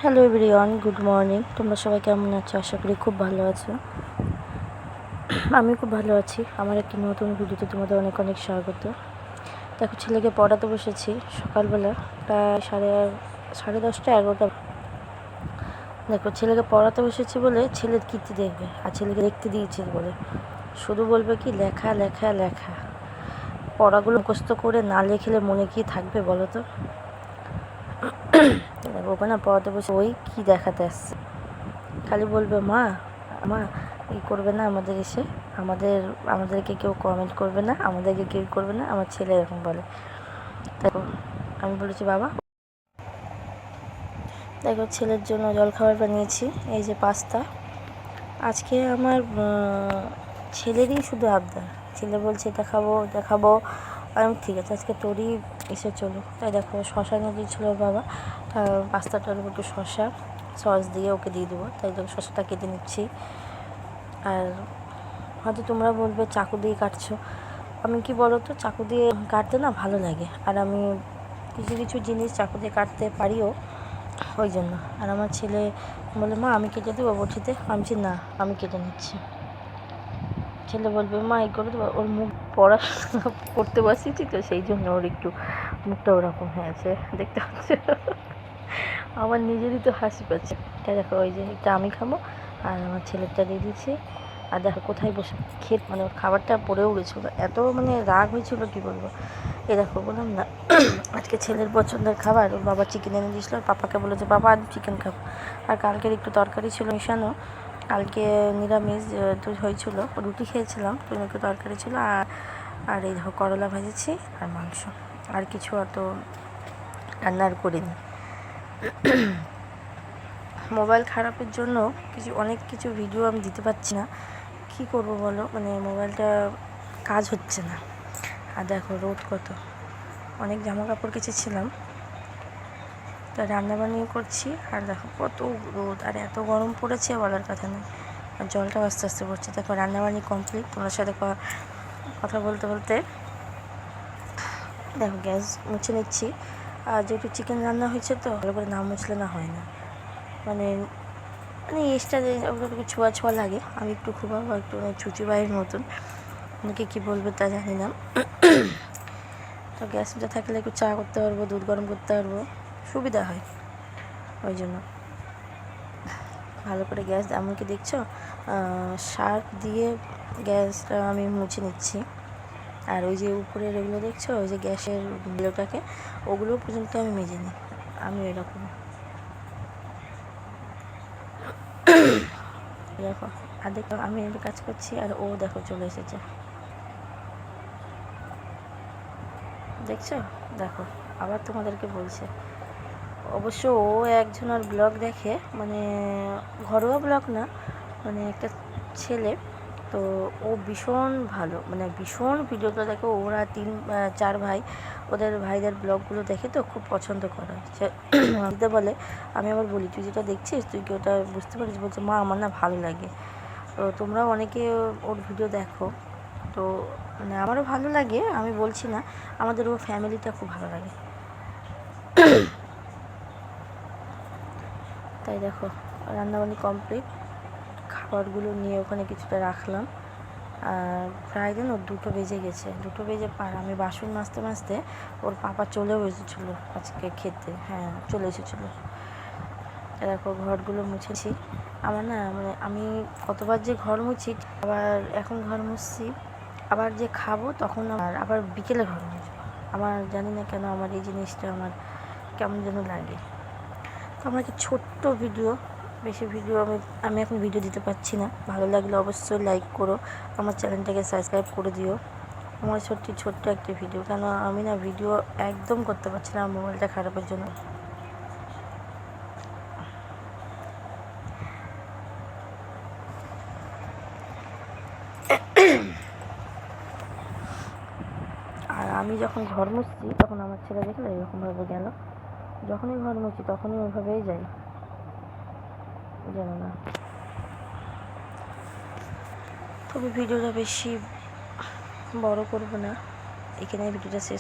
Hello everyone, good morning. তোমরা সবাই কেমন আছো? আশা করি খুব ভালো আছো। আমি খুব ভালো আছি। আমার একটি নতুন ভিডিওতে তোমাদের অনেক অনেক স্বাগত। দেখো, ছেলেকে পড়াতে বসেছি সকালবেলা, প্রায় সাড়ে 10টা 11টা। দেখো, ছেলেকে পড়াতে বসেছি বলে ছেলের কীর্তি দেখবে, আর ছেলেকে দেখতে দিয়েছি বলে শুধু বলবে কি লেখা লেখা লেখা। পড়াগুলো মুখস্থ করে না লেখলে মনে কি থাকবে বলো তো? দেখো, ওখানে পড়াতে বসে ওই কি দেখাতে আসছে, খালি বলবে মা মা করবে না, আমাদের এসে আমাদেরকে কেউ কমেন্ট করবে না, আমাদেরকে কেউ করবে না। আমার ছেলে এরকম বলে। দেখো, আমি বলেছি বাবা, দেখো ছেলের জন্য জলখাবার বানিয়েছি, এই যে পাস্তা। আজকে আমার ছেলেরই শুধু আবদার, ছেলে বলছে এটা খাবো এটা খাবো। আমি ঠিক আছে, আজকে তোরই এসে চলো। তাই দেখো, শশা নিয়ে দিয়েছিল বাবা, পাস্তাটার একটু শশা সস দিয়ে ওকে দিয়ে দেবো, তাই দেখো শশাটা কেটে নিচ্ছি। আর হয়তো তোমরা বলবে চাকু দিয়ে কাটছো, আমি কি বলো তো, চাকু দিয়ে কাটতে না ভালো লাগে, আর আমি কিছু কিছু জিনিস চাকু দিয়ে কাটতে পারিও, ওই জন্য। আর আমার ছেলে বলে মা আমি কেটে দেবো বটিতে, আমি বলছি না আমি কেটে নিচ্ছি। ছেলে বলবে মা এই করে দেবো, ওর মুখ পড়াশোনা করতে বসেছি তো সেই জন্য ওর একটু মুখটা ওরকম হয়েছে, দেখতে পাচ্ছে। আমার নিজেরই তো হাসি পাচ্ছে। তাই দেখো, ওই যে এটা আমি খাবো আর আমার ছেলেটা দিয়ে দিচ্ছি। আর দেখো কোথায় বসে মানে ওর খাবারটা পড়েও গেছিলো, এত মানে রাগ হয়েছিল কি বলবো। এই দেখো, বললাম না আজকে ছেলের পছন্দের খাবার, ওর বাবা চিকেন এনে দিয়েছিলো, পাপাকে বলেছে বাবা আজ চিকেন খাবো। আর কালকের একটু তরকারি ছিল মিশানো, কালকে নিরামিষ তো হয়েছিল, রুটি খেয়েছিলাম, তো একটু তরকারি ছিল। আর এই দেখো করলা ভেজেছি আর মাংস, আর কিছু অত রান্নার করিনি। মোবাইল খারাপের জন্য অনেক কিছু ভিডিও আমি দিতে পারছি না, কি করব বলো, মানে মোবাইলটা কাজ হচ্ছে না। আর দেখো রোদ কত, অনেক জামা কাপড় কেচেছিলাম, তা রান্নাবান্নিও করছি। আর দেখো কত রোদ, আর এত গরম পড়েছে বলার কথা নয়, আর জলটাও আস্তে আস্তে পড়ছে। দেখো রান্নাবান্নি কমপ্লিট, তোমার সাথে কথা বলতে বলতে দেখো গ্যাস মুছে নিচ্ছি। আর যেহেতু চিকেন রান্না হয়েছে তো ভালো করে না মুছলে না হয় না, মানে এক্সট্রা ওগুলো একটু ছোঁয়া ছোঁয়া লাগে। আমি একটু খুব একটু ছুচি বাইয়ের মতন, অনেকে কী বলবে তা জানি না। তো গ্যাস মুছে থাকলে একটু চা করতে পারবো, দুধ গরম করতে পারবো, সুবিধা হয়, ওই জন্য ভালো করে গ্যাস এমনকি দেখছো সার্ফ দিয়ে গ্যাসটা আমি মুছে নিচ্ছি। আর ওই যে উপরের এগুলো দেখছো, ওই যে গ্যাসের বিলোটাকে, ওগুলো পর্যন্ত আমি মেজে নিই, আমি এরকম। দেখো, আর দেখো আমি কাজ করছি আর ও দেখো চলে এসেছে, দেখছো? দেখো আবার তোমাদেরকে বলছে। অবশ্য ও একজনের ব্লগ দেখে, মানে ঘরোয়া ব্লগ না, মানে একটা ছেলে, তো ও ভীষণ ভালো, মানে ভীষণ ভিডিওটা দেখে। ওরা 3-4 ভাই, ওদের ভাইদের ব্লগগুলো দেখে তো খুব পছন্দ করে। সে দিতে বলে, আমি আবার বলি তুই যেটা দেখছিস তুই কি ওটা বুঝতে পারিস? বলছে মা আমার না ভালো লাগে। তো তোমরাও অনেকে ওর ভিডিও দেখো, তো মানে আমারও ভালো লাগে, আমি বলছি না, আমাদের ও ফ্যামিলিটা খুব ভালো লাগে। তাই দেখো রান্নাবান্নি কমপ্লিট, খাবারগুলো নিয়ে ওখানে কিছুটা রাখলাম। আর প্রায় দিন ওর 2টো বেজে গেছে, 2টো বেজে পার। আমি বাসন মাজতে মাজতে ওর পাপা চলেও এসেছিলো আজকে খেতে, হ্যাঁ চলে এসেছিলো। দেখো ঘরগুলো মুছেছি। আমার না মানে আমি কতবার যে ঘর মুছি, আবার এখন ঘর মুছছি, আবার যে খাবো তখন আবার বিকেলে ঘর মুছবো। আমার জানি না কেন আমার এই জিনিসটা আমার কেমন যেন লাগে। তো আমার কি ছোট্ট ভিডিও, বেশি ভিডিও আমি এখন ভিডিও দিতে পারছি না। ভালো লাগলে অবশ্যই লাইক করো, আমার চ্যানেলটাকে সাবস্ক্রাইব করে দিও। আমার ছোট্ট একটা ভিডিও, কেন আমি না ভিডিও একদম করতে পারছি না মোবাইলটা খারাপের জন্য। আর আমি যখন ঘর মুছছি তখন আমার ছেলে দেখলে এরকমভাবে গেল, যখনই ঘর মুছি তখনই ওইভাবেই যাই, জানো না। তবে ভিডিওটা বেশি বড় করবো না, এখানে ভিডিওটা শেষ।